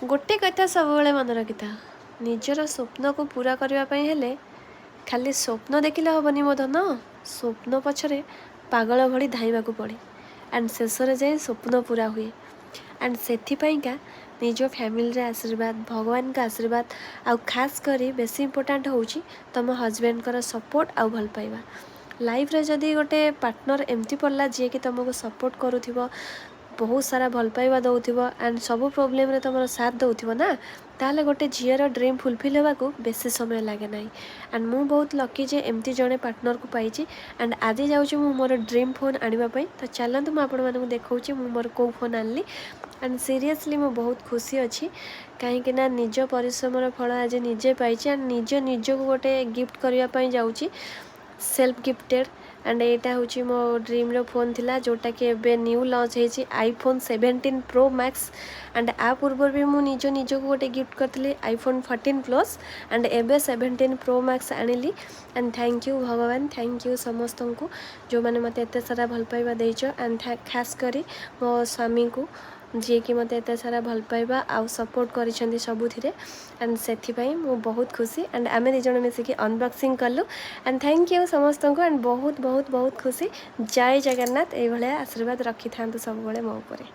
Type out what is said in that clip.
गोटे कथा सब मन रखी था निजर स्वप्न को पूरा करने हेले खाली स्वप्न देखिले हेनी मो धन स्वप्न पछरे पागल भली धाइबा पड़े एंड शेष जाए स्वप्न पूरा हुए एंड से निज फैमिली आशीर्वाद भगवान का आशीर्वाद आउ खास करी बेसी इम्पोर्टाट हूँ तुम हजबैंड कर सपोर्ट आउ भल पाइबा लाइफ रे जदि गोटे पार्टनर एमती पड़ला जी कि तुमको सपोर्ट करूथिबो बहुत सारा भल पाइबा दउथिबो एंड सब प्रोब्लेम रे तुम साथ दउथिबो ना ताले गोटे झीर ड्रीम फुलफिल होगा बेसी समय लगे ना एंड मु बहुत लकी जे एमती जड़े पार्टनर को पाई एंड आज जाऊँ मु मोर ड्रीम फोन आने तो चलतु मुझे आपण मानक देखा मोर कौ फोन आनली एंड सीरियसली मु बहुत खुशी अच्छी कहीं निज परिश्रम फल आज निजे पाई एंड निज को गोटे गिफ्ट करने जाऊँगी सेल्फ गिफ्टेड एंड यहाँ हूँ मो ड्रीम रो फोन थिला जोटा कि एबे न्यू लॉन्च होती आईफोन 17 प्रो मैक्स एंड आ पूर्व भी मुझे निज को गोटे गिफ्ट करी आईफोन 14 प्लस एंड एबे 17 प्रो मैक्स आनिली एंड थैंक यू भगवान थैंक यू समस्त को जो मैंने मत एत सारा भल पाइबा देइछ एंड खास करी मो स्वामी को जी कि मत एत सारा भल पाइबा आउ सपोर्ट करिसेंती सबुथिरे एंड सेथिपाई मु बहुत खुशी एंड आमे दी जण मिसिकी अनबॉक्सिंग कलु एंड थैंक यू समस्त को एंड बहुत बहुत बहुत खुशी जय जगन्नाथ ये आशीर्वाद रखी था सब मो ऊपर।